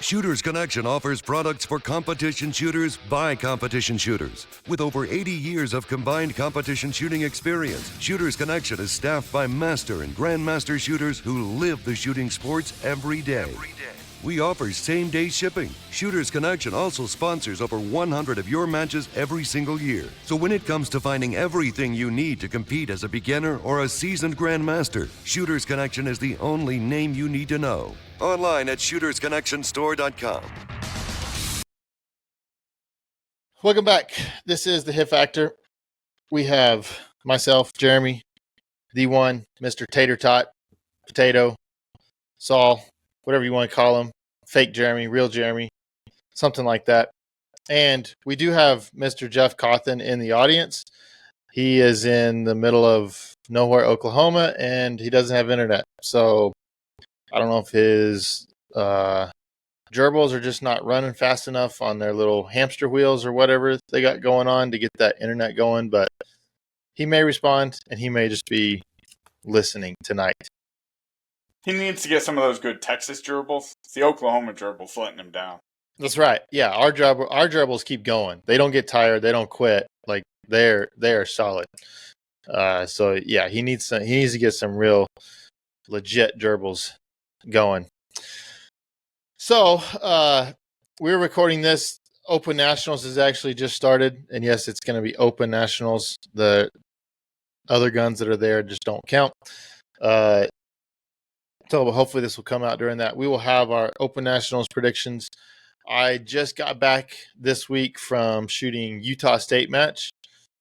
Shooters Connection offers products for competition shooters by competition shooters. With over 80 years of combined competition shooting experience, Shooters Connection is staffed by master and grandmaster shooters who live the shooting sports every day. We offer same-day shipping. Shooters Connection also sponsors over 100 of your matches every single year. So when it comes to finding everything you need to compete as a beginner or a seasoned grandmaster, Shooters Connection is the only name you need to know. Online at shootersconnectionstore.com. Welcome back. This is the Hit Factor. We have myself, Jeremy, the one, Mr. Tater Tot, Potato, Saul, whatever you want to call him, fake Jeremy, real Jeremy, something like that. And we do have Mr. Jeff Cawthon in the audience. He is in the middle of nowhere, Oklahoma, and he doesn't have internet. So I don't know if his gerbils are just not running fast enough on their little hamster wheels or whatever they got going on to get that internet going, but he may respond and he may just be listening tonight. He needs to get some of those good Texas gerbils. It's the Oklahoma gerbils letting him down. That's right. Yeah, our gerbils keep going. They don't get tired. They don't quit. Like they're solid. So yeah, he needs to get some real legit gerbils going. So we're recording this. Open Nationals has actually just started, and yes, it's going to be Open Nationals. The other guns that are there just don't count. So hopefully this will come out during that. We will have our Open Nationals predictions. I just got back this week from shooting Utah State match,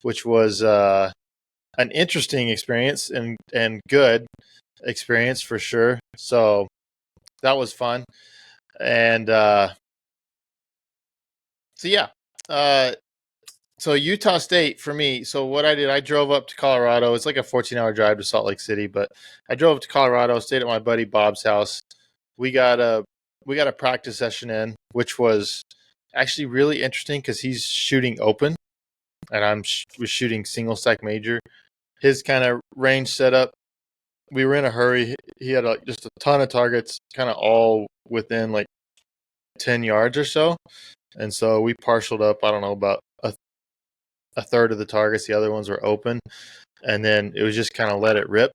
which was an interesting experience and good experience for sure. So that was fun. And so Utah State for me. So what I did, I drove up to Colorado. It's like a 14-hour drive to Salt Lake City, but I drove up to Colorado, stayed at my buddy Bob's house. We got a practice session in, which was actually really interesting because he's shooting open, and I was shooting single stack major. His kind of range setup. We were in a hurry. He had just a ton of targets, kind of all within like 10 yards or so, and so we partialed up. I don't know, about a third of the targets. The other ones were open, and then it was just kind of let it rip.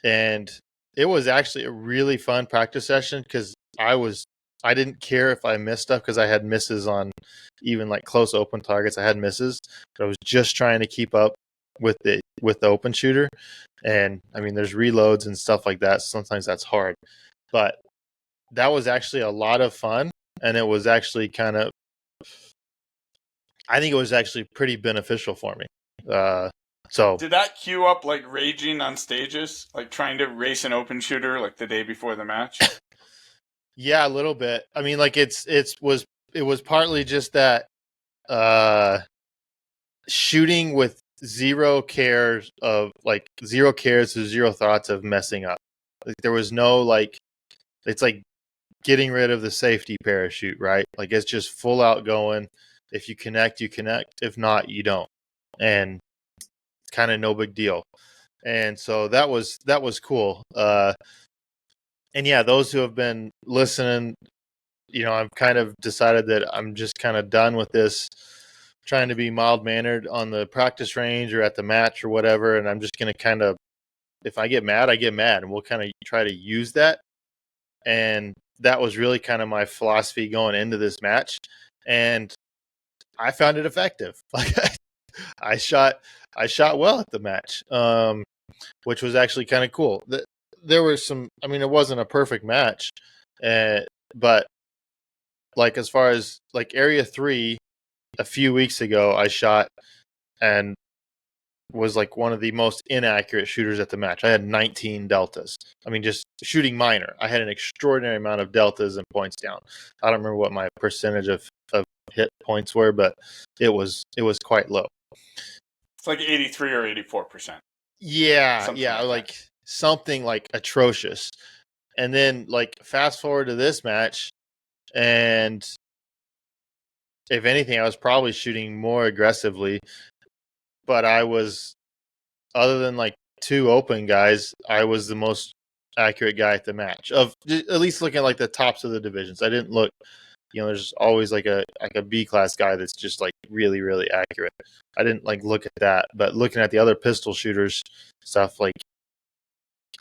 And it was actually a really fun practice session because I didn't care if I missed stuff because I had misses on even like close open targets. I had misses, but I was just trying to keep up with the open shooter. And I mean, there's reloads and stuff like that. Sometimes that's hard, but that was actually a lot of fun. And it was actually I think it was actually pretty beneficial for me. So did that cue up like raging on stages, like trying to race an open shooter like the day before the match? Yeah, a little bit. I mean, like it was partly just that shooting with zero cares or zero thoughts of messing up. Like there was no it's like getting rid of the safety parachute, right? Like it's just full out going. If you connect, you connect. If not, you don't. And kind of no big deal. And so that was cool. And yeah, those who have been listening, I've kind of decided that I'm just kind of done with this, trying to be mild-mannered on the practice range or at the match or whatever. And I'm just going to kind of, if I get mad, I get mad. And we'll kind of try to use that. And that was really kind of my philosophy going into this match. And I found it effective. Like I shot well at the match, which was actually kind of cool. There were some, I mean, it wasn't a perfect match, but like as far as like area 3, a few weeks ago, I shot and was like one of the most inaccurate shooters at the match. I had 19 deltas. I mean, just shooting minor. I had an extraordinary amount of deltas and points down. I don't remember what my percentage of hit points were, but it was quite low. It's like 83 or 84%. Yeah, like something like atrocious. And then like fast forward to this match, and if anything, I was probably shooting more aggressively, but I was, other than like 2 open guys, I was the most accurate guy at the match. Of at least looking at like the tops of the divisions. I didn't look. There's always like a B class guy that's just like really really accurate. I didn't like look at that, but looking at the other pistol shooters stuff, like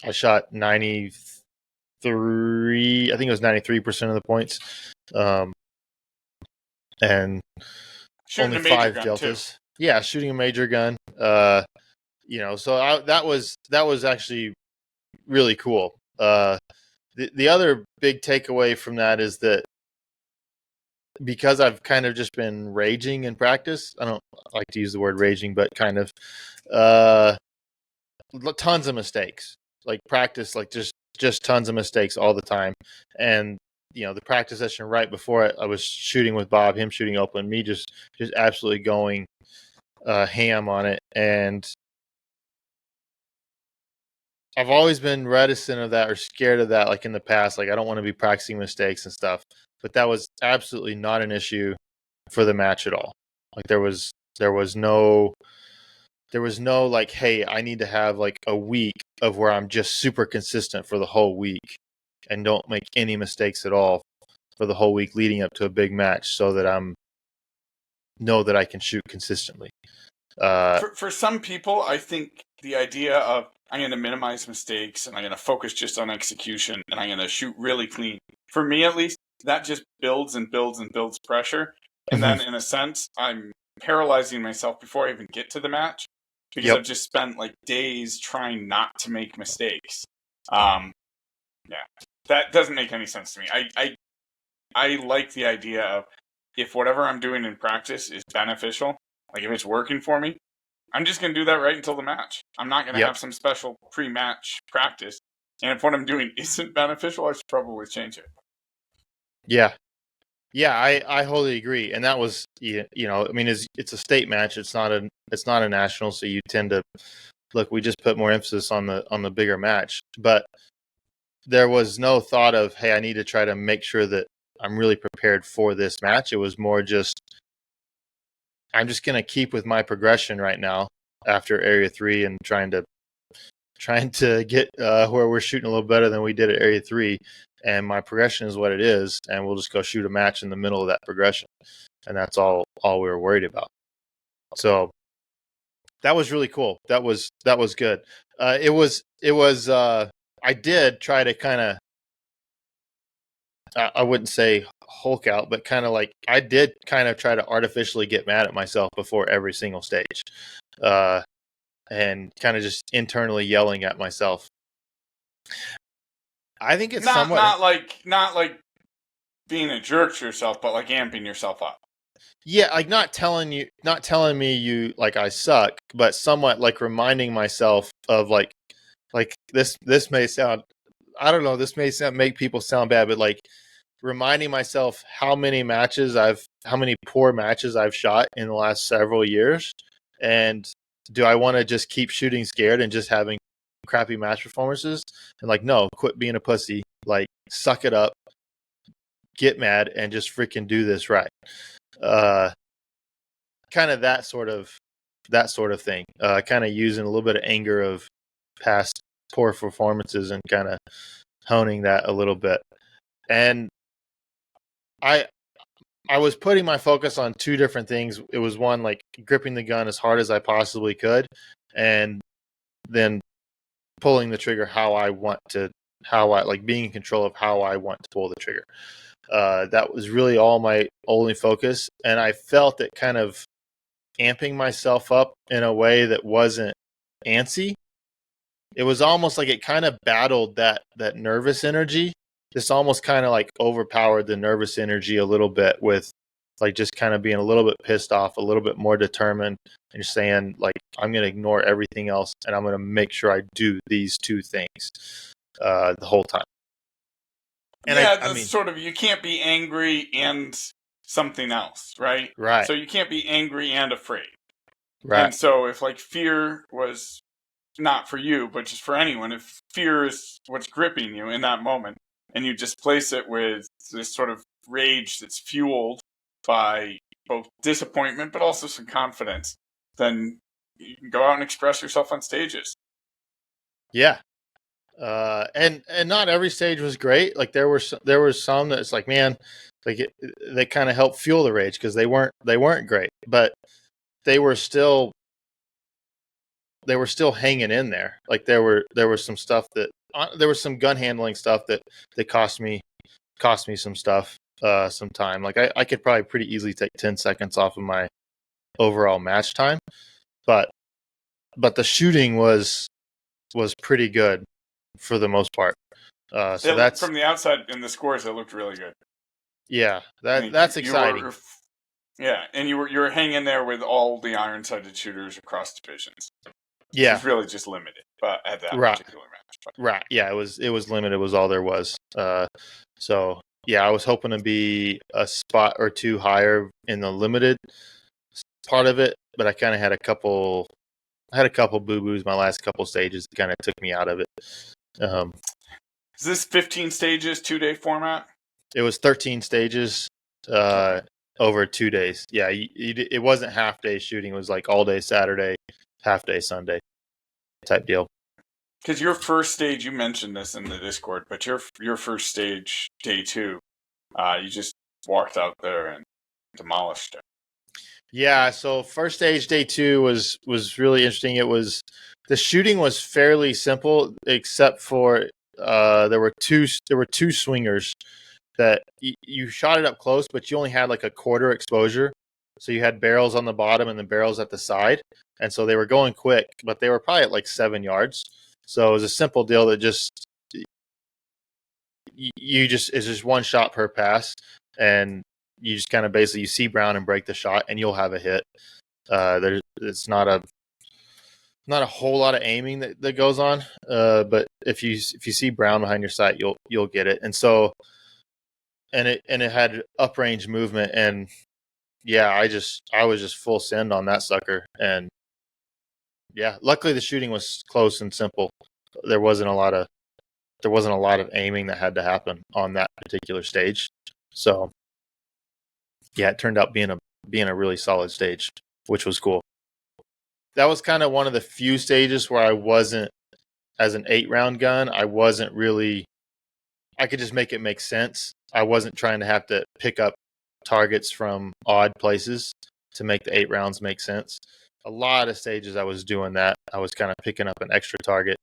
I shot 93. I think it was 93% of the points, and Shooting only a major 5 gun, deltas. too. Yeah, shooting a major gun. So that was actually really cool. The other big takeaway from that is that because I've kind of just been raging in practice, I don't like to use the word raging, but kind of, tons of mistakes, like practice, like just tons of mistakes all the time. And, the practice session right before it, I was shooting with Bob, him shooting open, me just absolutely going ham on it. And I've always been reticent of that or scared of that, like in the past. Like I don't want to be practicing mistakes and stuff, but that was absolutely not an issue for the match at all. Like there was no like, hey, I need to have like a week of where I'm just super consistent for the whole week and don't make any mistakes at all for the whole week leading up to a big match, so that know that I can shoot consistently. For some people, I think the idea of I'm going to minimize mistakes and I'm going to focus just on execution and I'm going to shoot really clean. For me, at least, that just builds and builds and builds pressure. And then, in a sense, I'm paralyzing myself before I even get to the match because I've just spent like days trying not to make mistakes. Yeah, that doesn't make any sense to me. I like the idea of if whatever I'm doing in practice is beneficial, like if it's working for me, I'm just going to do that right until the match. I'm not going to have some special pre-match practice. And if what I'm doing isn't beneficial, I should probably change it. Yeah. Yeah, I wholly agree. And that was, I mean, it's a state match. It's not a national. So you tend to look, we just put more emphasis on the bigger match, but there was no thought of, hey, I need to try to make sure that I'm really prepared for this match. It was more just, I'm just going to keep with my progression right now after Area 3 and trying to get where we're shooting a little better than we did at Area 3. And my progression is what it is. And we'll just go shoot a match in the middle of that progression. And that's all we were worried about. So that was really cool. That was good. I did try to kind of, I wouldn't say Hulk out, but kind of like I did kind of try to artificially get mad at myself before every single stage, and kind of just internally yelling at myself. I think it's not like being a jerk to yourself, but like amping yourself up. Yeah, like not telling me you like I suck, but somewhat like reminding myself of like this may sound, I don't know, this may make people sound bad, but like reminding myself how many poor matches I've shot in the last several years. And do I want to just keep shooting scared and just having crappy match performances? And like, no, quit being a pussy, like suck it up, get mad and just freaking do this right. Kind of that sort of thing, kind of using a little bit of anger of past poor performances and kind of honing that a little bit. And I was putting my focus on two different things. It was one, like gripping the gun as hard as I possibly could, and then pulling the trigger how I like being in control of how I want to pull the trigger. That was really all my only focus. And I felt it kind of amping myself up in a way that wasn't antsy. It was almost like it kind of battled that nervous energy. This almost kind of like overpowered the nervous energy a little bit with like just kind of being a little bit pissed off, a little bit more determined, and just saying like, I'm going to ignore everything else and I'm going to make sure I do these two things the whole time. And I mean, sort of, you can't be angry and something else, right? Right. So you can't be angry and afraid. Right. And so if like fear was not for you, but just for anyone, if fear is what's gripping you in that moment, and you displace it with this sort of rage that's fueled by both disappointment but also some confidence, then you can go out and express yourself on stages. Yeah. And not every stage was great. Like there was some that's like, man, like they kind of helped fuel the rage because they weren't great, but they were still hanging in there. Like there was some stuff that there was some gun handling stuff that cost me some stuff, some time. Like I could probably pretty easily take 10 seconds off of my overall match time, but the shooting was pretty good for the most part. So that's from the outside in the scores. It looked really good. Yeah, that's exciting. And you were hanging there with all the iron-sighted shooters across divisions. Yeah, it was really just limited, but at that particular match. Right. Yeah, it was limited. It was all there was. So yeah, I was hoping to be a spot or two higher in the limited part of it, but I kind of had a couple boo-boos my last couple stages that kind of took me out of it. Is this 15 stages, 2-day format? It was 13 stages over 2 days. Yeah, it wasn't half-day shooting. It was like all-day Saturday, half-day Sunday type deal. Because your first stage, you mentioned this in the Discord, but your first stage, day 2, you just walked out there and demolished it. Yeah, so first stage, day 2 was really interesting. The shooting was fairly simple, except for there were two swingers that you shot it up close, but you only had like a quarter exposure. So you had barrels on the bottom and the barrels at the side, and so they were going quick, but they were probably at like 7 yards. So it was a simple deal that just it's just one shot per pass, and you just kind of basically you see brown and break the shot, and you'll have a hit. It's not a whole lot of aiming that goes on, but if you see brown behind your sight, you'll get it. And so, and it had uprange movement, and yeah, I was just full send on that sucker, and yeah, luckily the shooting was close and simple. There wasn't a lot of aiming that had to happen on that particular stage. So yeah, it turned out being a really solid stage, which was cool. That was kind of one of the few stages where I wasn't, as an 8-round gun, I could just make it make sense. I wasn't trying to have to pick up targets from odd places to make the 8 rounds make sense. A lot of stages I was doing that. I was kind of picking up an extra target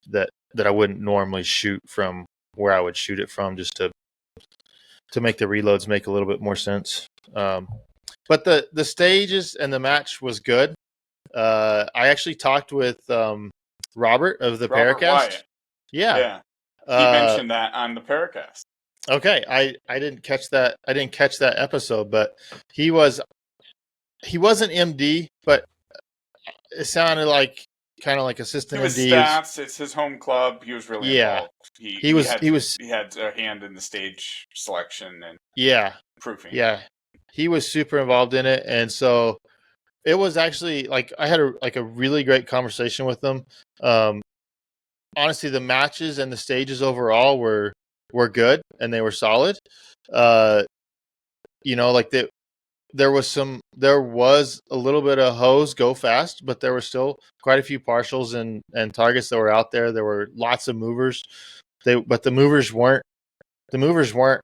that I wouldn't normally shoot from where I would shoot it from, just to make the reloads make a little bit more sense. But the stages and the match was good. I actually talked with Robert of the Paracast. Wyatt. Yeah. He mentioned that on the Paracast. Okay, I didn't catch that. I didn't catch that episode, but he wasn't MD, but it sounded like kind of like assistant MD. Stats. It's his home club. He was really involved. He had a hand in the stage selection and proofing. Yeah, he was super involved in it, and so it was actually like I had a really great conversation with him. Honestly, the matches and the stages overall were good and they were solid. Like there was a little bit of hose go fast, but there were still quite a few partials and targets that were out there. There were lots of movers. But the movers weren't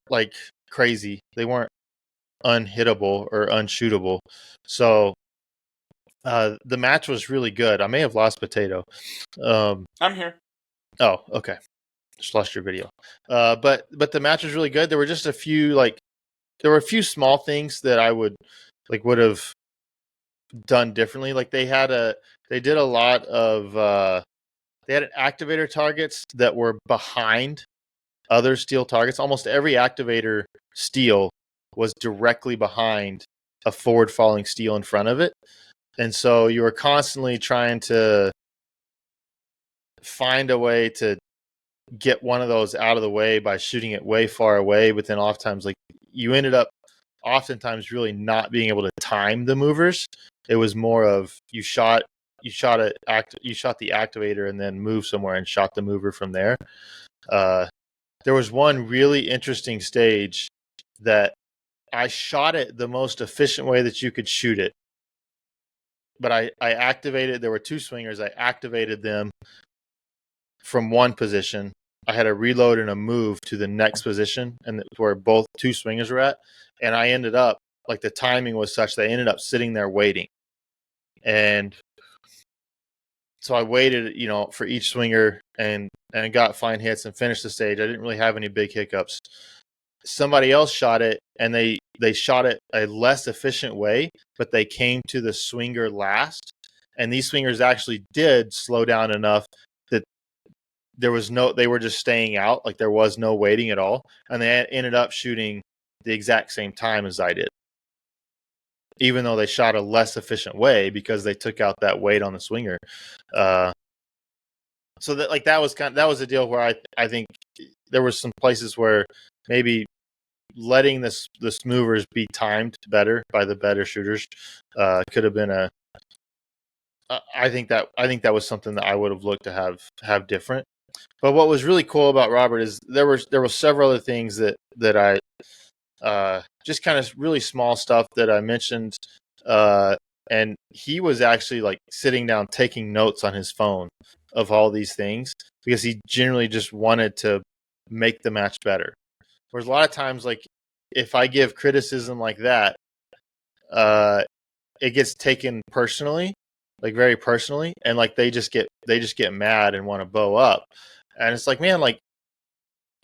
like crazy. They weren't unhittable or unshootable. So the match was really good. I may have lost Potato. I'm here. Oh, okay. Just lost your video. But the match was really good. There were just a few small things that I would have done differently. Like they had a lot of they had activator targets that were behind other steel targets. Almost every activator steel was directly behind a forward falling steel in front of it. And so you were constantly trying to find a way to get one of those out of the way by shooting it way far away. But then oftentimes, like, you ended up oftentimes really not being able to time the movers. It was more of you shot the activator and then moved somewhere and shot the mover from there. There was one really interesting stage that I shot it the most efficient way that you could shoot it. But I activated, there were 2 swingers, I activated them from one position. I had a reload and a move to the next position, and where both two swingers were at. And I ended up, like, the timing was such that I ended up sitting there waiting. And so I waited, for each swinger and got fine hits and finished the stage. I didn't really have any big hiccups. Somebody else shot it, and they shot it a less efficient way, but they came to the swinger last. And these swingers actually did slow down enough that they were just staying out, like there was no waiting at all. And they ended up shooting the exact same time as I did, even though they shot a less efficient way because they took out that weight on the swinger. So that was a deal where I think there was some places where maybe letting the movers be timed better by the better shooters could have been I think that was something that I would have looked to have different. But what was really cool about Robert is there were several other things that I just kind of really small stuff that I mentioned, and he was actually like sitting down taking notes on his phone of all these things because he generally just wanted to make the match better. Whereas a lot of times, like, if I give criticism like that, it gets taken personally, like very personally, and like they just get mad and want to bow up. And it's like, man, like,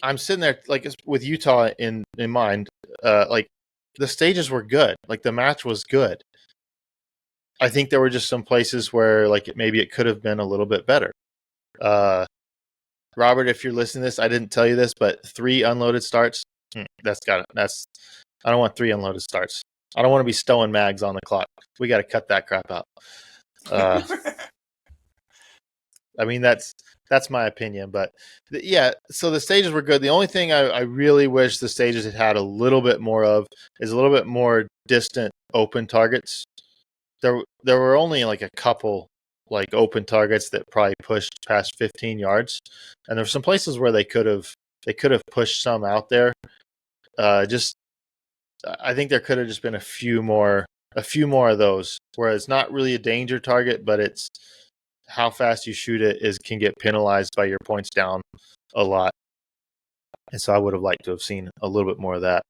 I'm sitting there, like, with Utah in mind, like, the stages were good, like the match was good. I think there were just some places where, like, maybe it could have been a little bit better. Robert, if you're listening to this, I didn't tell you this, but 3 unloaded starts. I don't want 3 unloaded starts. I don't want to be stowing mags on the clock. We got to cut that crap out. I mean, that's my opinion, but yeah. So the stages were good. The only thing I really wish the stages had a little bit more of is a little bit more distant open targets. There were only like a couple like open targets that probably pushed past 15 yards, and there were some places where they could have pushed some out there. I think there could have just been a few more of those where it's not really a danger target, but it's how fast you shoot it can get penalized by your points down a lot. And so I would have liked to have seen a little bit more of that.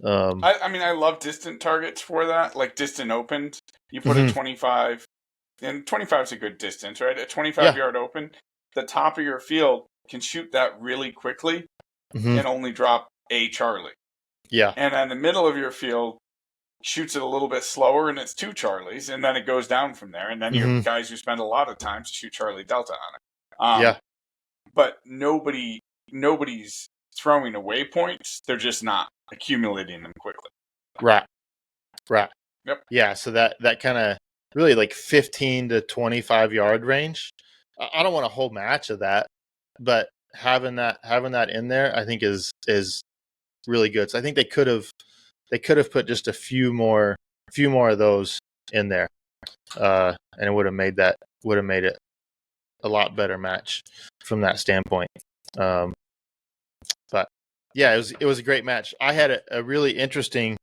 I mean, I love distant targets for that, like distant opened. You put a 25, and 25 is a good distance, right? A 25-yard open, the top of your field can shoot that really quickly and only drop a Charlie. Yeah. And in the middle of your field, shoots it a little bit slower, and it's 2 Charlies, and then it goes down from there. And then your guys who spend a lot of time to shoot Charlie Delta on it. But nobody's throwing away points. They're just not accumulating them quickly. Right. Yep. Yeah, so that kind of really like 15 to 25 yard range. I don't want a whole match of that, but having that in there, I think is really good. So I think they could have put just a few more of those in there, and it would have made it a lot better match from that standpoint. But yeah, it was a great match. I had a really interesting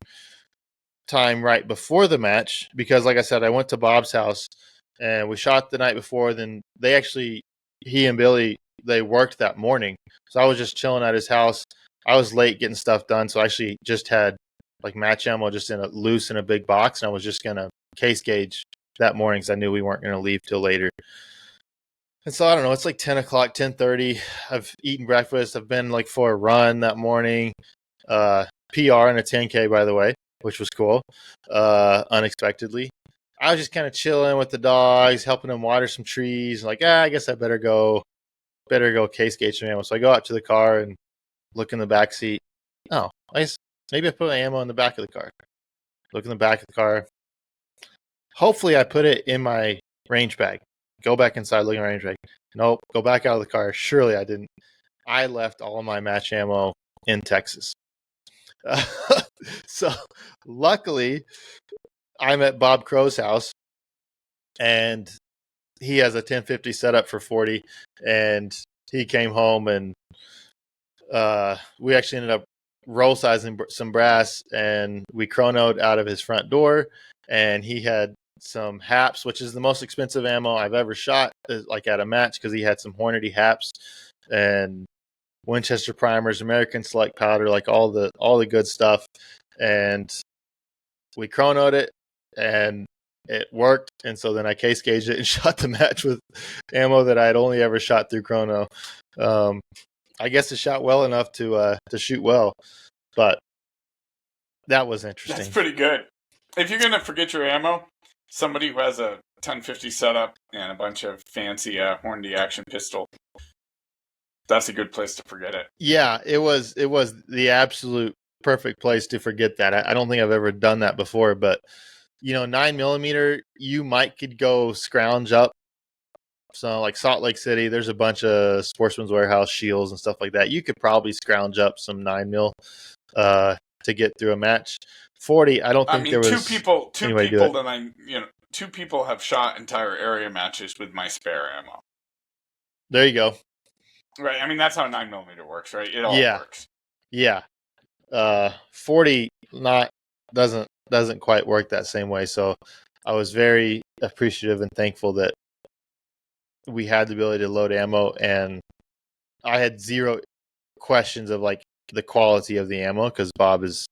time right before the match because, like I said, I went to Bob's house and we shot the night before. Then he and Billy, they worked that morning, so I was just chilling at his house. I was late getting stuff done, so I actually just had like match ammo just loose in a big box, and I was just gonna case gauge that morning because I knew we weren't gonna leave till later. And so I don't know, it's like 10 o'clock, 10:30. I've eaten breakfast. I've been like for a run that morning. PR in a 10K, by the way, which was cool. Unexpectedly. I was just kind of chilling with the dogs, helping them water some trees. Like, I guess I better go case gauge some ammo. So I go out to the car and look in the back seat. Oh, maybe I put my ammo in the back of the car. Look in the back of the car. Hopefully I put it in my range bag. Go back inside, look in my range bag. Nope. Go back out of the car. Surely I didn't. I left all my match ammo in Texas. So luckily I'm at Bob Crow's house and he has a 1050 set up for 40, and he came home and we actually ended up roll sizing some brass, and we chronoed out of his front door, and he had some Haps, which is the most expensive ammo I've ever shot, like at a match, because he had some Hornady Haps and Winchester primers, American Select powder, like all the good stuff. And we chronoed it, and it worked. And so then I case gauged it and shot the match with ammo that I had only ever shot through chrono. I guess it shot well enough to shoot well, but that was interesting. That's pretty good. If you're gonna forget your ammo, somebody who has a 1050 setup and a bunch of fancy Hornady action pistol, that's a good place to forget it. Yeah, it was the absolute perfect place to forget that. I don't think I've ever done that before, but 9mm, you could go scrounge up. So like Salt Lake City, there's a bunch of Sportsman's Warehouse shields and stuff like that. You could probably scrounge up some 9mm to get through a match. 40, I don't think there was two people that two people have shot entire area matches with my spare ammo. There you go. Right. I mean, that's how 9mm works, right? It all works. Yeah. 40 doesn't quite work that same way. So I was very appreciative and thankful that we had the ability to load ammo, and I had zero questions of like the quality of the ammo, because Bob is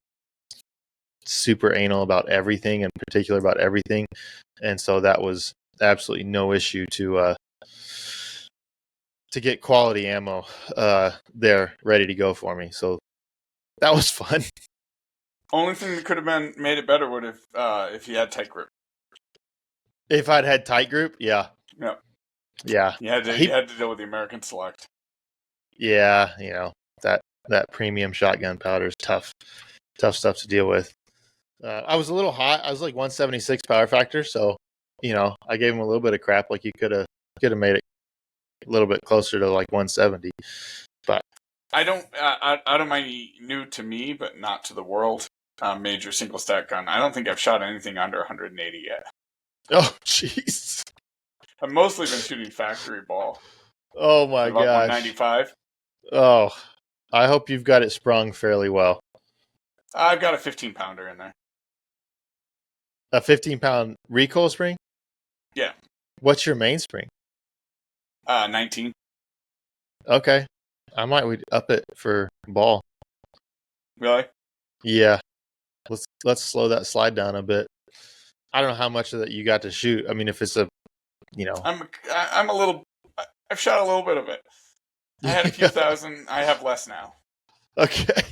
super anal about everything, in particular about everything. And so that was absolutely no issue to get quality ammo there ready to go for me. So that was fun. Only thing that could have made it better would have if you had tight grip. If I'd had tight grip, yeah. Yeah. You had to deal with the American Select. Yeah, that premium shotgun powder is tough stuff to deal with. I was a little hot. I was like 176 power factor, so I gave him a little bit of crap. Like you could have made it a little bit closer to like 170. But I don't out of my new to me, but not to the world, major single stack gun, I don't think I've shot anything under 180 yet. Oh, jeez. I've mostly been shooting factory ball. Oh my gosh. 195. Oh, I hope you've got it sprung fairly well. I've got a 15-pounder in there. A 15-pound recoil spring? Yeah. What's your mainspring? 19. Okay. I might up it for ball. Really? Yeah. Let's slow that slide down a bit. I don't know how much of that you got to shoot. I mean, if it's I'm a little. I've shot a little bit of it. I had a few thousand. I have less now. Okay.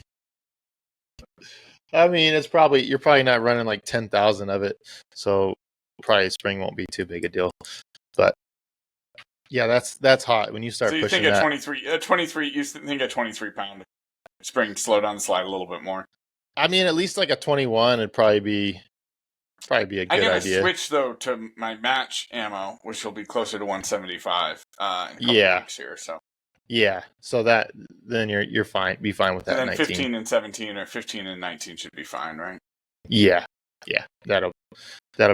I mean, you're probably not running like 10,000 of it, so probably spring won't be too big a deal. But yeah, that's hot when you start pushing that. So you think a 23? You think a 23-pound spring slow down the slide a little bit more? I mean, at least like a 21 would probably be a good idea. I'm gonna switch though to my match ammo, which will be closer to 175 in a couple weeks here. So yeah, so that then you're fine. Be fine with that. And then 19. 15 and 17 or 15 and 19 should be fine, right? Yeah, that'll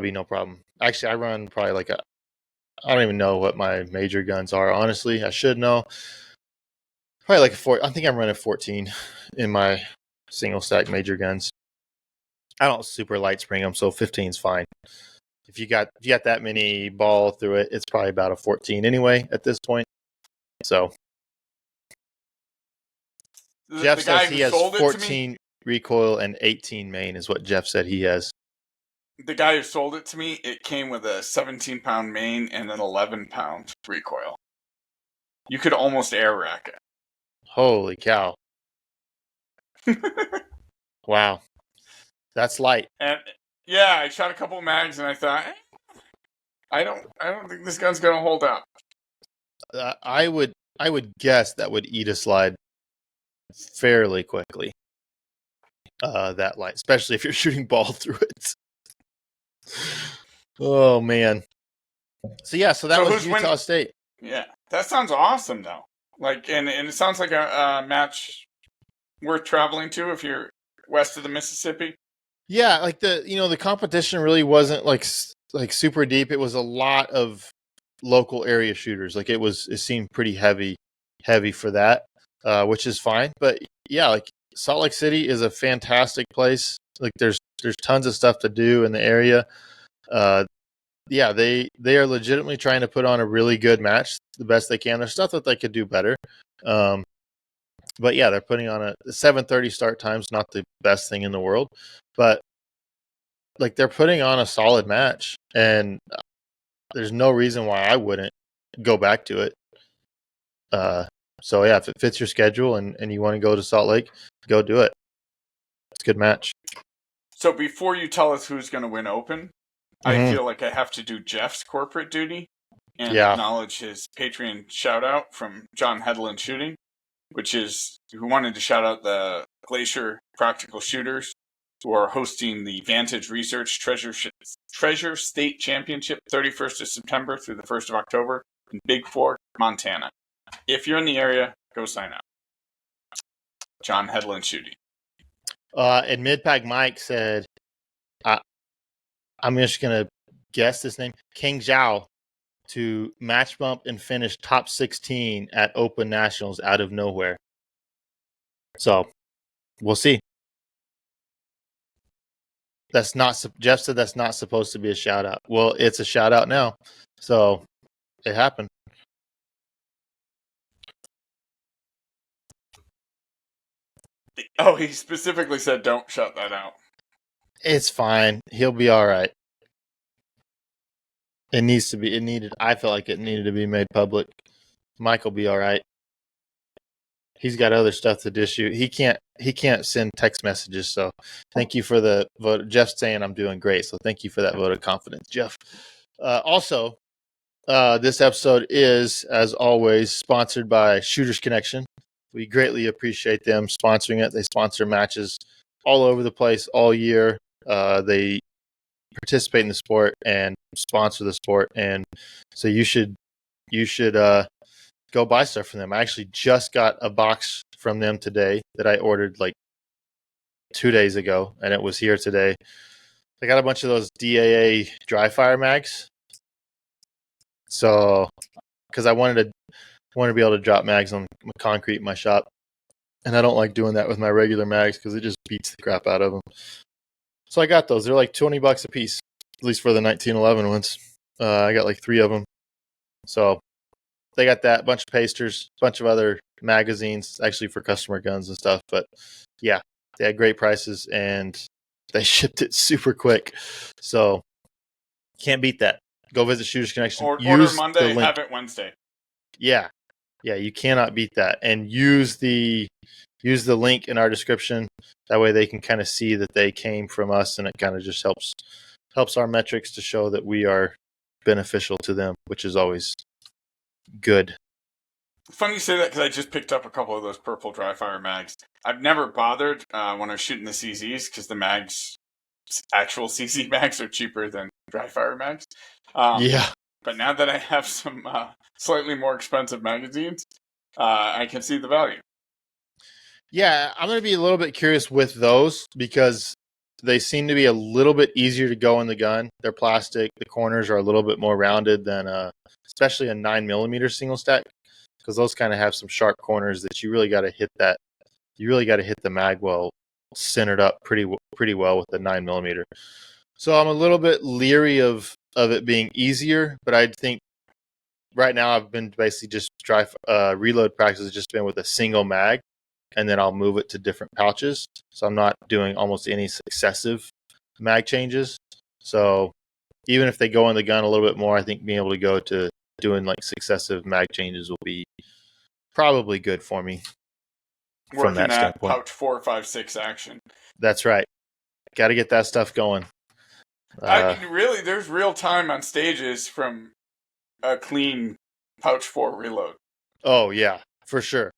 be no problem. Actually, I run probably like I don't even know what my major guns are. Honestly, I should know. Probably like a 4. I think I'm running 14 in my single stack major guns. I don't super light spring them, so 15 is fine. If you got that many ball through it, it's probably about a 14 anyway at this point. So Jeff says he has 14 recoil and 18 main is what Jeff said he has. The guy who sold it to me, it came with a 17-pound main and an 11-pound recoil. You could almost air rack it. Holy cow. Wow. That's light. And yeah, I shot a couple of mags and I thought, I don't think this gun's gonna hold up. I would guess that would eat a slide fairly quickly. That light, especially if you're shooting ball through it. Oh man. So that was Utah State. Yeah, that sounds awesome though. Like, and it sounds like a match worth traveling to if you're west of the Mississippi. Yeah, like the competition really wasn't like super deep. It was a lot of local area shooters. Like it seemed pretty heavy for that, which is fine. But yeah, like Salt Lake City is a fantastic place. Like there's tons of stuff to do in the area. yeah, they are legitimately trying to put on a really good match, the best they can. There's stuff that they could do better. But yeah, they're putting on a 7:30 start time's not the best thing in the world, but like they're putting on a solid match, and there's no reason why I wouldn't go back to it. So yeah, if it fits your schedule and you want to go to Salt Lake, go do it. It's a good match. So before you tell us who's going to win Open, I feel like I have to do Jeff's corporate duty and acknowledge his Patreon shout out from John Hedlund Shooting, which is who wanted to shout out the Glacier Practical Shooters who are hosting the Vantage Research Treasure State Championship 31st of September through the 1st of October in Big Fork, Montana. If you're in the area, go sign up. John Hedlund Shooting. And Midpack Mike said, I'm just going to guess this name, King Zhao, to match bump and finish top 16 at Open Nationals out of nowhere. So we'll see. Jeff said that's not supposed to be a shout out. Well, it's a shout out now. So it happened. Oh, he specifically said don't shut that out. It's fine. He'll be all right. I felt like it needed to be made public. Mike will be all right. He's got other stuff to distribute. He can't send text messages. So thank you for the vote. Jeff's saying I'm doing great. So thank you for that vote of confidence, Jeff. Also, this episode is, as always, sponsored by Shooters Connection. We greatly appreciate them sponsoring it. They sponsor matches all over the place all year. They participate in the sport and sponsor the sport, and so you should go buy stuff from them. I actually just got a box from them today that I ordered like 2 days ago, and it was here today. They got a bunch of those DAA dry fire mags, so because I wanted to be able to drop mags on concrete in my shop, and I don't like doing that with my regular mags because it just beats the crap out of them. So I got those. They're like $20 a piece, at least for the 1911 ones. I got like 3 of them. So they got that, bunch of pasters, bunch of other magazines, actually for customer guns and stuff. But yeah, they had great prices and they shipped it super quick. So can't beat that. Go visit Shooters Connection. Order Monday, have it Wednesday. Yeah, you cannot beat that. And use the link in our description. That way they can kind of see that they came from us, and it kind of just helps our metrics to show that we are beneficial to them, which is always good. Funny you say that because I just picked up a couple of those purple dry fire mags. I've never bothered when I was shooting the CZs because the mags, actual CZ mags, are cheaper than dry fire mags. Yeah. But now that I have some slightly more expensive magazines, I can see the value. Yeah, I'm going to be a little bit curious with those because they seem to be a little bit easier to go in the gun. They're plastic. The corners are a little bit more rounded than especially a 9mm single stack, because those kind of have some sharp corners that you really got to hit that. You really got to hit the mag well centered up pretty well with the 9mm. So I'm a little bit leery of it being easier, but I think right now I've been basically just reload practice has just been with a single mag, and then I'll move it to different pouches. So I'm not doing almost any successive mag changes. So even if they go in the gun a little bit more, I think being able to go to doing like successive mag changes will be probably good for me. Working from that standpoint. Pouch 4, 5, 6 action. That's right. Got to get that stuff going. Really, there's real time on stages from a clean pouch 4 reload. Oh yeah, for sure.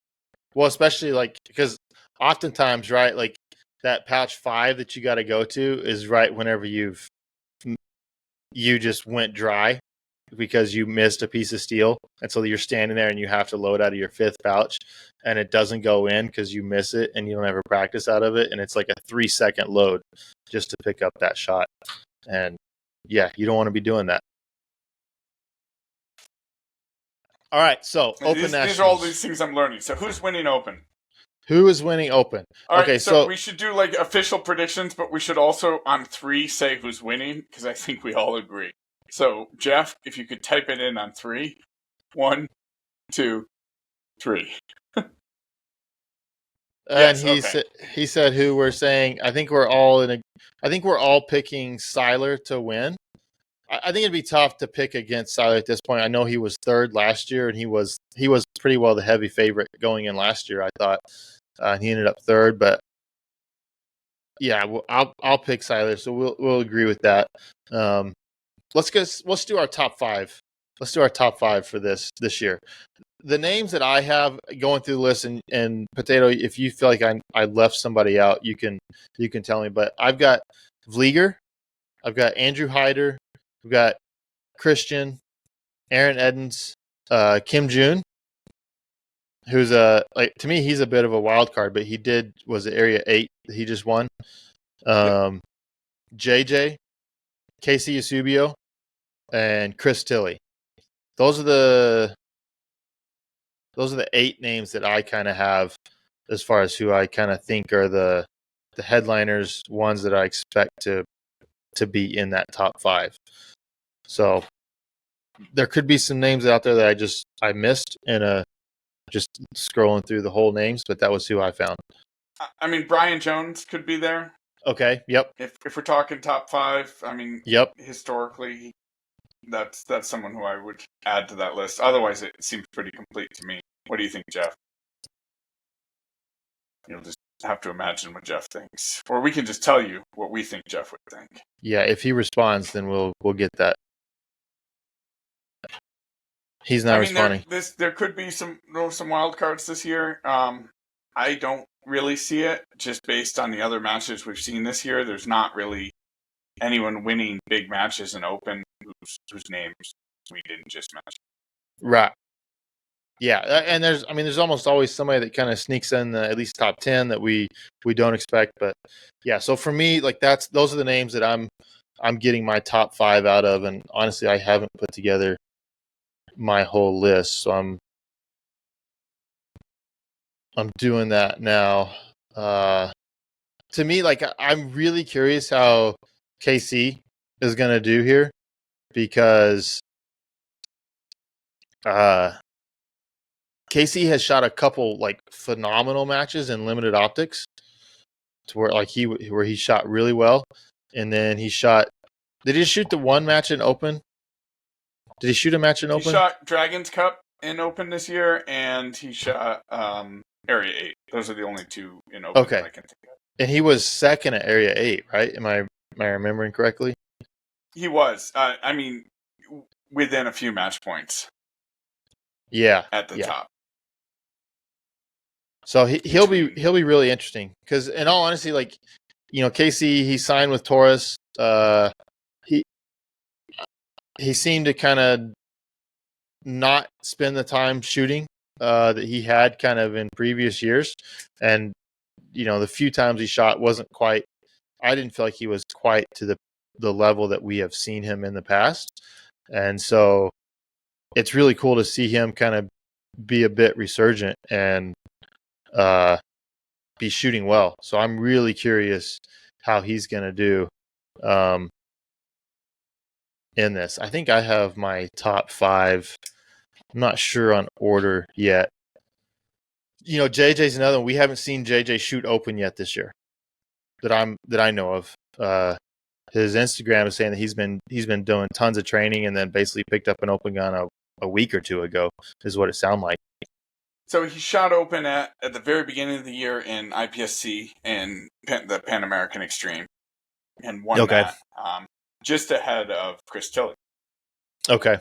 Well, especially like because oftentimes, right, like that pouch 5 that you got to go to is right whenever you just went dry because you missed a piece of steel, and so you're standing there and you have to load out of your 5th pouch, and it doesn't go in because you miss it and you don't ever practice out of it, and it's like a 3-second load just to pick up that shot. And yeah, you don't want to be doing that. All right, so Open Nationals. These are all these things I'm learning. So who's winning Open? Who is winning Open? All right, so we should do like official predictions, but we should also on 3 say who's winning because I think we all agree. So, Jeff, if you could type it in on 3. 1, 2, 3. And Yes, okay. he said who we're saying. I think we're all picking Seiler to win. I think it'd be tough to pick against Seiler at this point. I know he was third last year, and he was pretty well the heavy favorite going in last year, I thought. He ended up third, but yeah, I'll pick Seiler, so we'll agree with that. Let's do our top 5. Let's do our top 5 for this year. The names that I have going through the list, and Potato, if you feel like I left somebody out, you can tell me. But I've got Vlieger, I've got Andrew Hyder, I've got Christian, Aaron Edens, Kim June, who's to me he's a bit of a wild card, but he was Area 8 that he just won. JJ, Casey Eusebio, and Chris Tilley. Those are the 8 names that I kind of have as far as who I kind of think are the headliners, ones that I expect to be in that top 5. So there could be some names out there that I missed in just scrolling through the whole names, but that was who I found. I mean, Brian Jones could be there. Okay. Yep. If we're talking top 5, I mean, yep. Historically, that's someone who I would add to that list. Otherwise, it seems pretty complete to me. What do you think, Jeff? You'll just have to imagine what Jeff thinks, or we can just tell you what we think Jeff would think. Yeah, if he responds, then we'll get that. He's not responding. There could be some wild cards this year. I don't really see it, just based on the other matches we've seen this year. There's not really anyone winning big matches in Open whose names we didn't just mention. Right. Yeah, and there's almost always somebody that kind of sneaks in the at least top 10 that we don't expect. But yeah, so for me, like those are the names that I'm getting my top 5 out of, and honestly, I haven't put together my whole list, so I'm doing that now. To me, like I'm really curious how KC is going to do here, because KC has shot a couple like phenomenal matches in limited optics, to where he shot really well, and then did he shoot the one match in Open? Did he shoot a match in Open? He shot Dragons Cup in Open this year, and he shot Area 8. Those are the only 2 in Open that I can think of. And he was second at Area 8, right? Am I remembering correctly? He was. I mean, within a few match points. Yeah. At the top. So he'll be really interesting, because in all honesty, like, KC, he signed with Taurus. He seemed to kind of not spend the time shooting that he had kind of in previous years, and the few times he shot wasn't quite. I didn't feel like he was quite to the level that we have seen him in the past, and so it's really cool to see him kind of be a bit resurgent and be shooting well. So I'm really curious how he's going to do in this. I think I have my top 5. I'm not sure on order yet. JJ's another one. We haven't seen JJ shoot Open yet this year that I know of. His Instagram is saying that he's been doing tons of training, and then basically picked up an Open gun a week or 2 ago, is what it sounded like. So he shot Open at the very beginning of the year in IPSC and the Pan American Extreme, and won that, just ahead of Chris Tilley. Okay.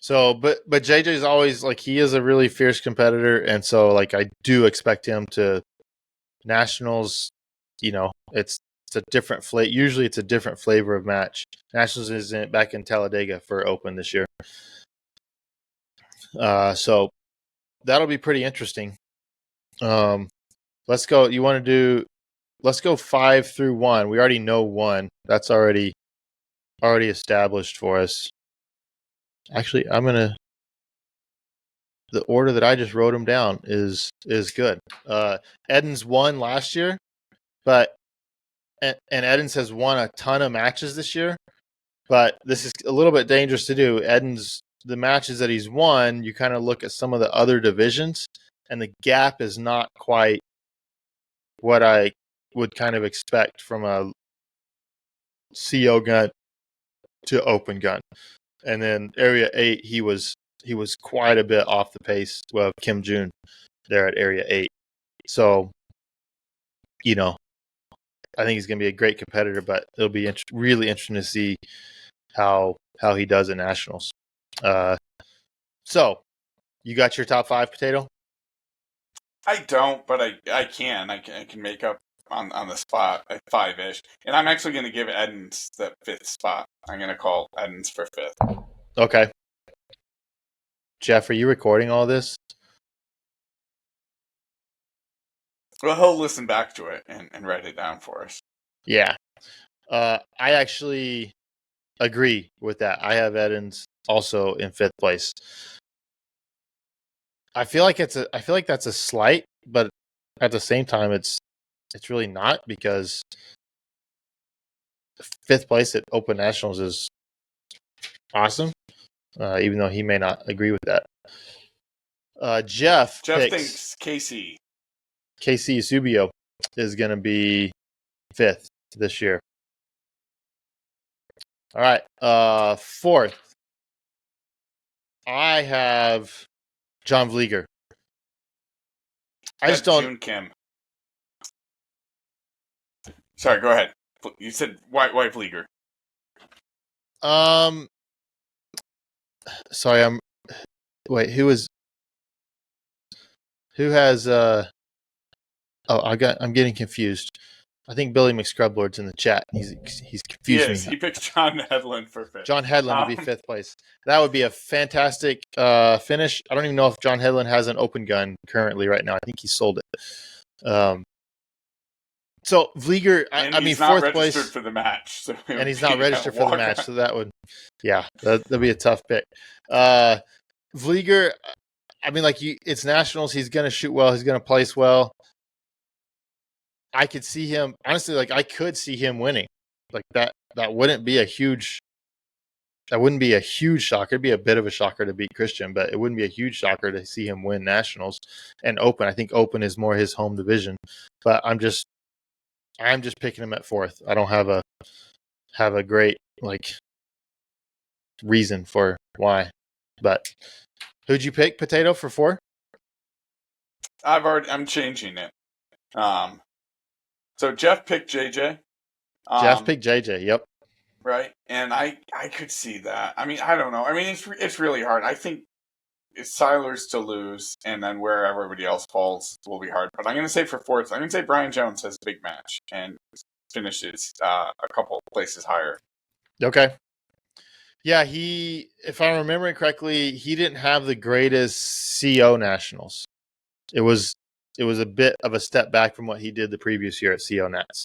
So, but JJ's always, like, he is a really fierce competitor, and so, like, I do expect him to Nationals. It's a different flavor. Usually, it's a different flavor of match. Nationals is back in Talladega for Open this year. So that'll be pretty interesting. Let's go. Let's go 5 through 1. We already know 1. That's already established for us. Actually, the order that I just wrote them down is good. Edens won last year, and Edens has won a ton of matches this year, but this is a little bit dangerous to do. Eden's the matches that he's won, you kind of look at some of the other divisions, and the gap is not quite what I would kind of expect from a CO gun to open gun. And then Area 8, he was quite a bit off the pace of Kim Jun there at Area 8. So, you know, I think he's going to be a great competitor, but it'll be really interesting to see how he does at Nationals. So, you got your top 5, Potato? I don't, but I can. I can make up on the spot at 5-ish. And I'm actually going to give Edens the 5th spot. I'm going to call Edens for 5th. Okay. Jeff, are you recording all this? Well, he'll listen back to it and write it down for us. Yeah. I actually agree with that. I have Edens also in 5th place. I feel like that's a slight, but at the same time it's really not, because 5th place at Open Nationals is awesome. Even though he may not agree with that. Jeff thinks KC Subio is going to be 5th this year. All right. 4th, I have John Vlieger. I just don't. June Kim. Sorry, go ahead. You said why Vlieger? Sorry, wait, who has I'm getting confused. I think Billy McScrublord's in the chat. He's confused me. He picked John Hedlund for 5th. John Hedlund to be 5th place. That would be a fantastic finish. I don't even know if John Hedlund has an open gun currently right now. I think he sold it. So Vlieger, I mean, 4th place for the match, and he's not registered for the match, so that'd be a tough pick. Vlieger, I mean, it's Nationals. He's going to shoot well. He's going to place well. I could see him, honestly, I could see him winning. That wouldn't be a huge shocker. It'd be a bit of a shocker to beat Christian, but it wouldn't be a huge shocker to see him win Nationals and Open. I think Open is more his home division, but I'm just picking him at 4th. I don't have a great reason for why. But who'd you pick, Potato, for 4? I'm changing it. So Jeff picked JJ. Jeff picked JJ. Yep. Right, and I could see that. I mean, I don't know. I mean, it's really hard. I think it's Siler's to lose, and then where everybody else falls will be hard. But I'm going to say for 4th, I'm going to say Brian Jones has a big match and finishes a couple places higher. Okay. Yeah, if I remember correctly, he didn't have the greatest CO Nationals. It was a bit of a step back from what he did the previous year at CO Nats.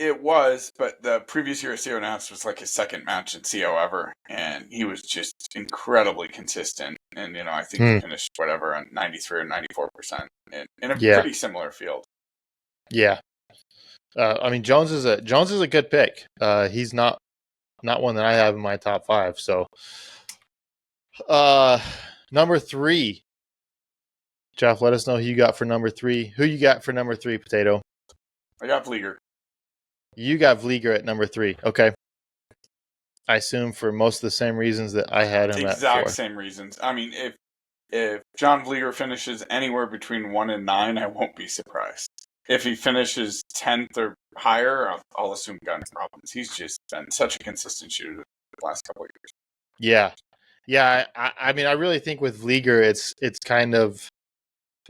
It was, but the previous year at CO Nats was his second match at CO ever, and he was just incredibly consistent. And I think he finished on 93 or 94% in a pretty similar field. Yeah. I mean, Jones is a good pick. He's not one that I have in my top 5. So, number 3. Jeff, let us know who you got for number 3. Who you got for number 3, Potato? I got Vlieger. You got Vlieger at number 3. Okay. I assume for most of the same reasons that I had him at 4. Exact same reasons. I mean, if John Vlieger finishes anywhere between 1 and 9, I won't be surprised. If he finishes 10th or higher, I'll assume gun problems. He's just been such a consistent shooter the last couple of years. Yeah. Yeah, I mean, I really think with Vlieger, it's kind of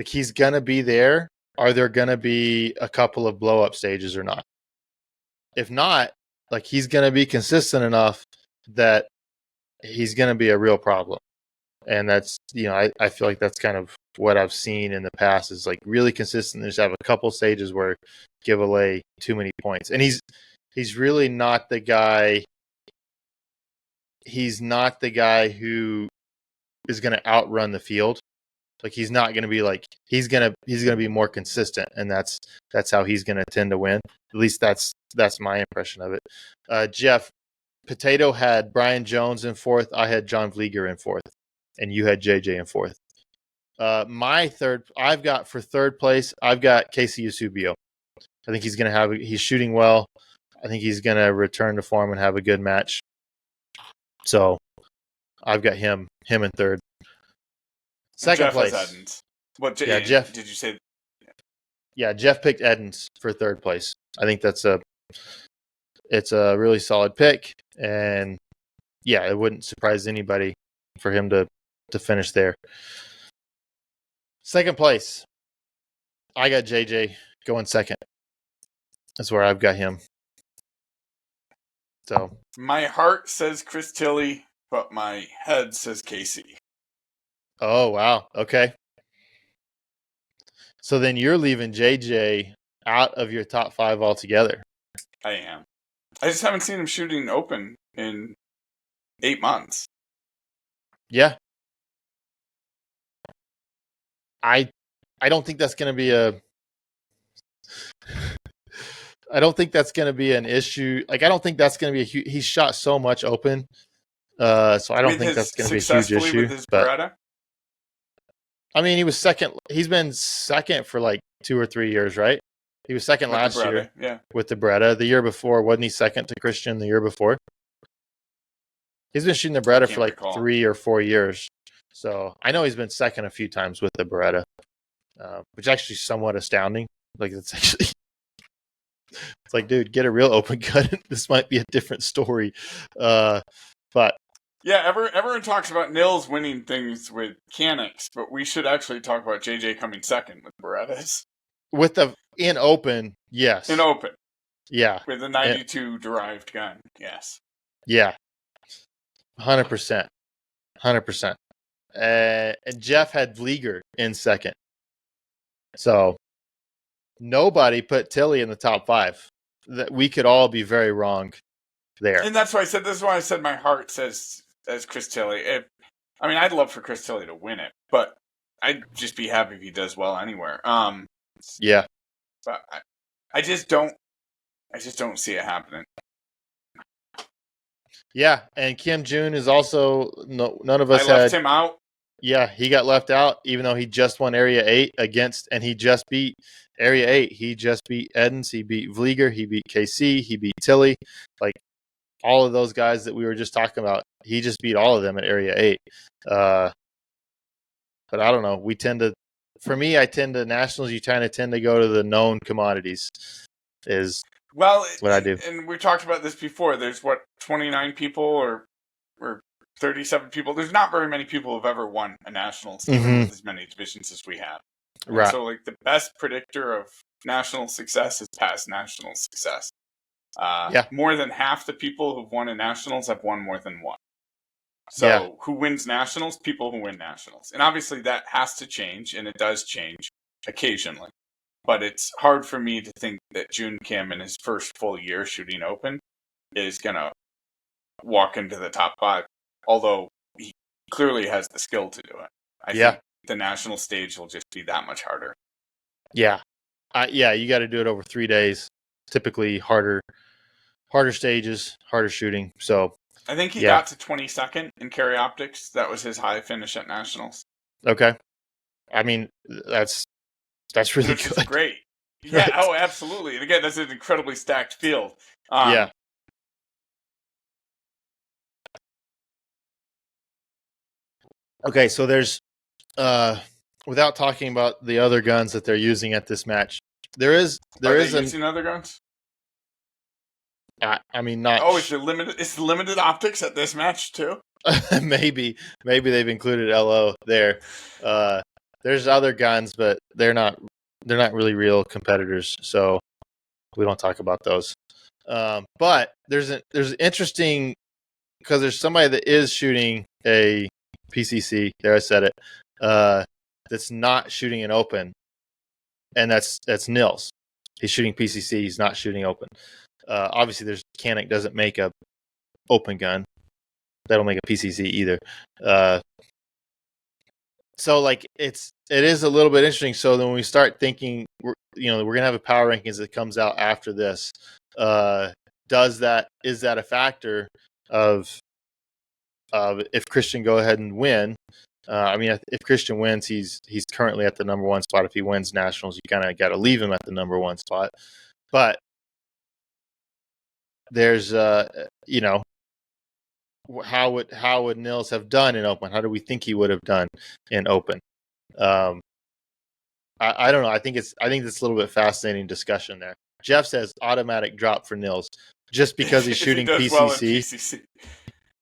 he's going to be there. Are there going to be a couple of blow-up stages or not? If not, he's going to be consistent enough that he's going to be a real problem. And that's, I feel like that's kind of what I've seen in the past is really consistent. Just have a couple stages where give away too many points. And he's really not the guy. He's not the guy who is going to outrun the field. He's not going to be he's going to be more consistent, and that's how he's going to tend to win. At least that's my impression of it. Jeff, Potato had Brian Jones in fourth. I had John Vlieger in fourth, and you had JJ in fourth. For third place, I've got Casey Eusebio. I think he's shooting well. I think he's going to return to form and have a good match. So I've got him in third. Second place. Edens. Jeff. Did you say? Yeah, Jeff picked Edens for third place. I think it's a really solid pick, and yeah, it wouldn't surprise anybody for him to finish there. Second place, I got JJ going second. That's where I've got him. So my heart says Chris Tilley, but my head says Casey. Oh, wow. Okay. So then you're leaving JJ out of your top 5 altogether. I am. I just haven't seen him shooting open in 8 months. Yeah. I don't think that's going to be I don't think that's going to be an issue. Like, I don't think that's going to be he's shot so much open. So I don't think that's going to be a huge issue. With his Beretta? I mean, he was second. He's been second for like 2 or 3 years, right? He was second last year with the Beretta. The year before, wasn't he second to Christian the year before? He's been shooting the Beretta for like 3 or 4 years. So I know he's been second a few times with the Beretta, which is actually somewhat astounding. Like, it's actually, it's like, dude, get a real open gun. This might be a different story. But yeah, everyone talks about Nils winning things with Canics, but we should actually talk about JJ coming second with Berettas. In open, yes. In open. Yeah. With a 92 derived gun, yes. Yeah. 100%. 100%. And Jeff had Vlieger in second. So nobody put Tilley in the top 5. That we could all be very wrong there. And that's why I said my heart says as Chris Tilley. I mean, I'd love for Chris Tilley to win it, but I'd just be happy if he does well anywhere. Yeah. But I just don't see it happening. Yeah, and Kim June is also none of us left him out. Yeah, he got left out, even though he just won Area 8 and he just beat Area 8. He just beat Edens, he beat Vlieger, he beat KC, he beat Tilley. Like, all of those guys that we were just talking about, he just beat all of them at Area 8. But I don't know. I tend to nationals, you kind of tend to go to the known commodities is what I do. And we talked about this before. There's 29 people or 37 people. There's not very many people who've ever won a nationals with as many divisions as we have. Right. So, like, the best predictor of national success is past national success. More than half the people who've won a nationals have won more than one. So who wins nationals? People who win nationals. And obviously that has to change, and it does change occasionally. But it's hard for me to think that June Kim in his first full year shooting open is going to walk into the top 5. Although he clearly has the skill to do it. I think the national stage will just be that much harder. Yeah. You got to do it over 3 days. Typically harder stages, harder shooting. So I think he got to 22nd in carry optics. That was his high finish at nationals. Okay. I mean, that's really good. Is great. Yeah. Right. Oh, absolutely. And again, that's an incredibly stacked field. Okay, so there's, without talking about the other guns that they're using at this match, Are they using other guns? I mean, not. Oh, it's limited optics at this match too. Maybe they've included LO there. There's other guns, but they're not really real competitors, so we don't talk about those. But there's interesting, because there's somebody that is shooting a PCC. There, I said it. That's not shooting an open, and that's Nils. He's shooting PCC. He's not shooting open. Obviously, Canic doesn't make a open gun. That'll make a PCC either. So like it is a little bit interesting. So then when we start thinking, we're gonna have a power rankings that comes out after this. Is that a factor? of if Christian go ahead and win. If Christian wins, he's currently at the number one spot. If he wins nationals, you kind of got to leave him at the number one spot. But there's, how would Nils have done in Open? How do we think he would have done in Open? I don't know. I think it's a little bit fascinating discussion there. Jeff says automatic drop for Nils just because he's shooting he PCC. Well in PCC.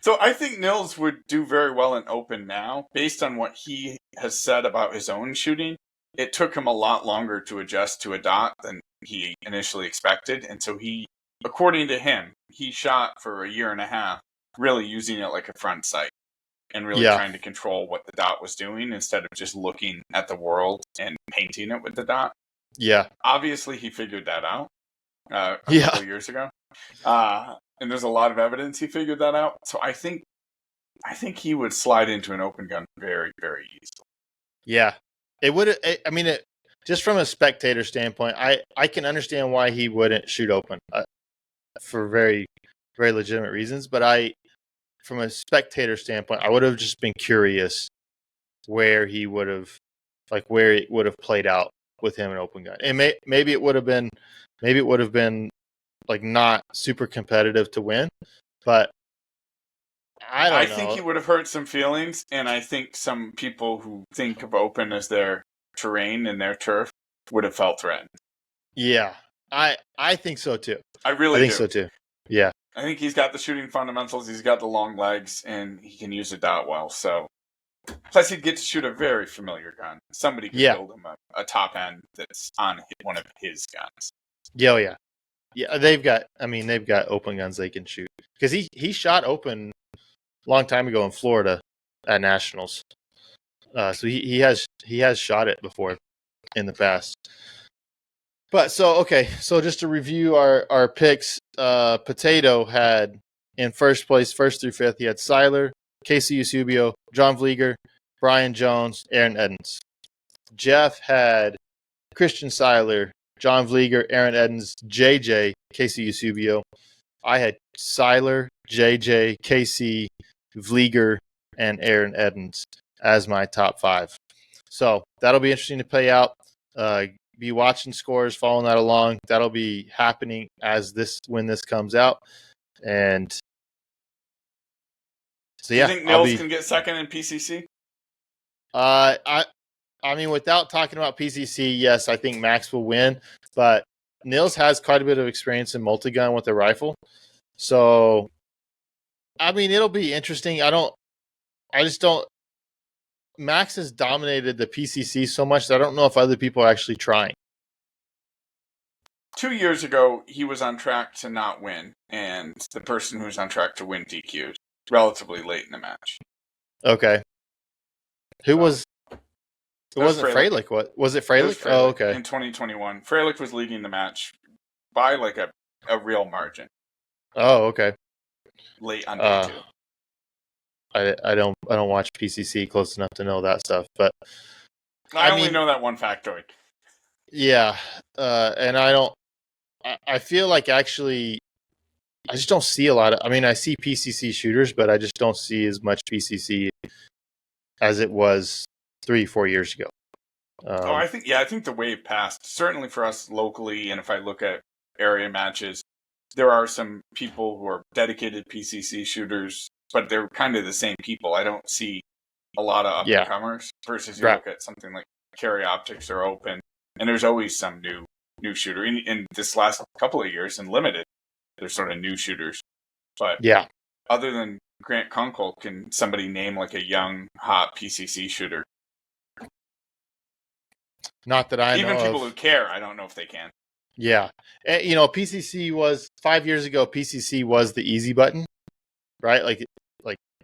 So I think Nils would do very well in Open now, based on what he has said about his own shooting. It took him a lot longer to adjust to a dot than he initially expected, and so according to him, he shot for a year and a half, really using it like a front sight and really trying to control what the dot was doing instead of just looking at the world and painting it with the dot. Yeah. Obviously, he figured that out a couple years ago. And there's a lot of evidence he figured that out. So I think he would slide into an open gun very, very easily. Yeah. It would. I mean, just from a spectator standpoint, I can understand why he wouldn't shoot open for very, very legitimate reasons. But from a spectator standpoint, I would have just been curious where it would have played out with him in open gun. And maybe it would have been like not super competitive to win, but I don't know. I think he would have hurt some feelings, and I think some people who think of open as their terrain and their turf would have felt threatened. Yeah, I think so too. I think so too. Yeah. I think he's got the shooting fundamentals, he's got the long legs, and he can use a dot well. So, plus he'd get to shoot a very familiar gun. Somebody could build him a top end that's on one of his guns. Yeah. They've got open guns they can shoot, because he shot open a long time ago in Florida at nationals. So he has shot it before in the past. But so just to review our picks, Potato had in first place, first through fifth, he had Seiler, Casey Eusebio, John Vlieger, Brian Jones, Aaron Edens. Jeff had Christian Seiler, John Vlieger, Aaron Edens, JJ, Casey Eusebio. I had Seiler, JJ, Casey, Vlieger, and Aaron Edens as my top five. So that'll be interesting to play out. Be watching scores, following that along. That'll be happening when this comes out. And so yeah, you think Nils can get second in PCC? I mean, without talking about PCC, yes, I think Max will win. But Nils has quite a bit of experience in multi-gun with a rifle. So, I mean, it'll be interesting. Max has dominated the PCC so much that I don't know if other people are actually trying. 2 years ago, he was on track to not win, and the person who was on track to win DQ'd relatively late in the match. Okay. It wasn't Freilich. What was it? Freilich? Oh, okay. In 2021, Freilich was leading the match by like a real margin. Oh, okay. Late on day two. I don't watch PCC close enough to know that stuff, but I only know that one factoid. Yeah, and I feel like actually I just don't see a lot of. I mean, I see PCC shooters, but I just don't see as much PCC as it was 3-4 years ago. I think the wave passed. Certainly for us locally, and if I look at area matches, there are some people who are dedicated PCC shooters, but they're kind of the same people. I don't see a lot of up-and-comers versus you look at something like Carry Optics or Open, and there's always some new shooter. In this last couple of years in Limited, there's sort of new shooters. But other than Grant Kunkel, can somebody name like a young, hot PCC shooter? Not that I know of. Even people who care, I don't know if they can. Yeah. PCC was 5 years ago, PCC was the easy button, right? Like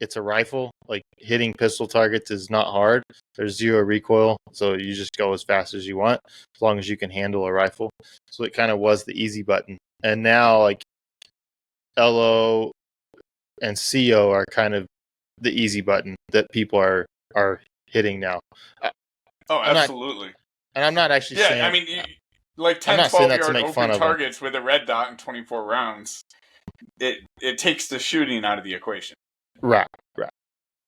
it's a rifle. Like hitting pistol targets is not hard. There's zero recoil, so you just go as fast as you want, as long as you can handle a rifle. So it kind of was the easy button. And now like LO and CO are kind of the easy button that people are hitting now. Absolutely. I'm not actually saying... I mean, like 10, 12-yard open targets with a red dot and 24 rounds. it takes the shooting out of the equation. Right.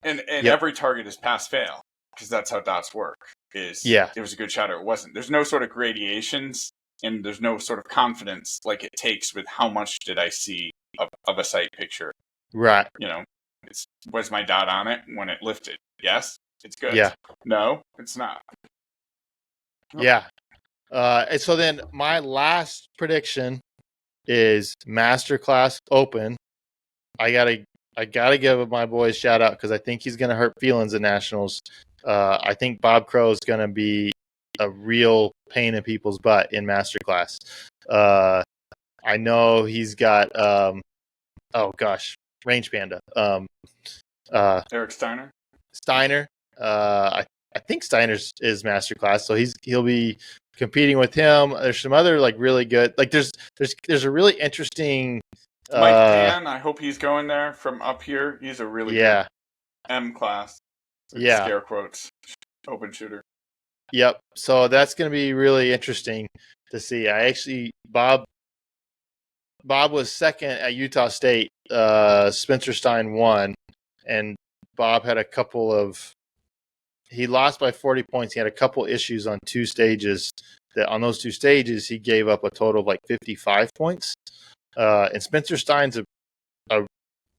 And every target is pass fail, because that's how dots work. It was a good shot or it wasn't. There's no sort of gradations, and there's no sort of confidence like it takes with how much did I see of a sight picture. Right. Was my dot on it when it lifted? Yes, it's good. Yeah. No, it's not. Yeah. And so then my last prediction is Masterclass Open. I gotta give my boy a shout out because I think he's gonna hurt feelings at Nationals. I think Bob Crow is gonna be a real pain in people's butt in Masterclass. I know he's got Range Panda. Eric Steiner. I think Steiner's is Masterclass, so he'll be competing with him. There's some other like really good, like there's a really interesting Mike Pan. I hope he's going there from up here. He's a really good M class. Scare quotes. Open shooter. Yep. So that's going to be really interesting to see. Bob was second at Utah State. Spencer Stein won, and Bob had he lost by 40 points. He had a couple issues on two stages. On those two stages, he gave up a total of like 55 points. And Spencer Stein's a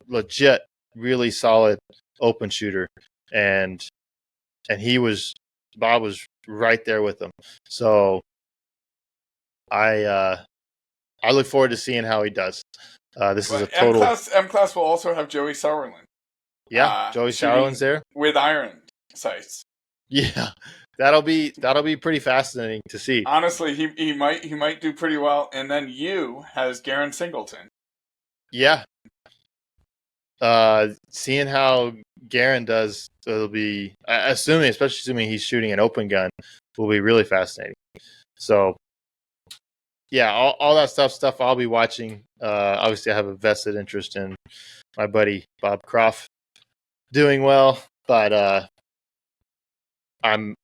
legit, really solid open shooter, and Bob was right there with him. So I look forward to seeing how he does. This is a total M class will also have Joey Sauerland. Yeah, Joey Sauerland's there with iron sights. Yeah, that'll be pretty fascinating to see. Honestly, he might do pretty well. And then has Garen Singleton. Yeah. Seeing how Garen does, it'll be especially assuming he's shooting an open gun, will be really fascinating. So, yeah, all that stuff I'll be watching. Obviously, I have a vested interest in my buddy Bob Croft doing well, but I'm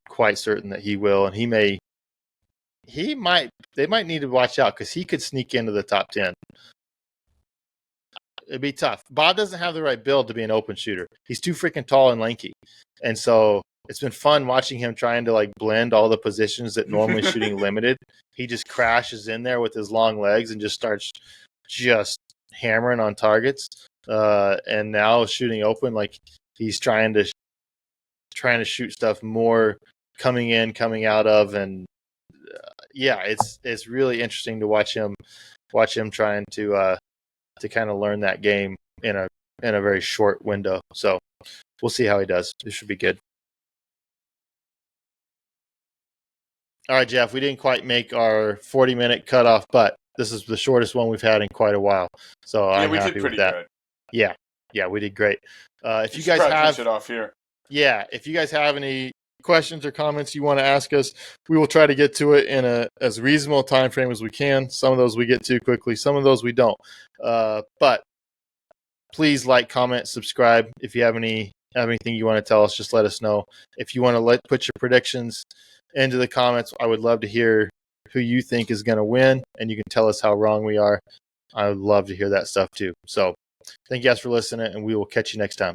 quite certain that he will, and they might need to watch out because he could sneak into the top 10. It'd be tough. Bob doesn't have the right build to be an open shooter. He's too freaking tall and lanky. And so it's been fun watching him trying to like blend all the positions that normally shooting limited. He just crashes in there with his long legs and just starts hammering on targets. And now shooting open, like he's trying to shoot stuff more coming in, coming out of, and it's really interesting to watch him trying to kind of learn that game in a very short window. So we'll see how he does. This should be good. All right, Jeff, we didn't quite make our 40-minute cutoff, but this is the shortest one we've had in quite a while. So I'm happy with that. Good. Yeah, we did great. If you guys have it off here. Yeah, if you guys have any questions or comments you want to ask us, we will try to get to it in as reasonable time frame as we can. Some of those we get to quickly, some of those we don't. But please like, comment, subscribe. If you have anything you want to tell us, just let us know. If you want to put your predictions into the comments, I would love to hear who you think is going to win, and you can tell us how wrong we are. I would love to hear that stuff too. So thank you guys for listening, and we will catch you next time.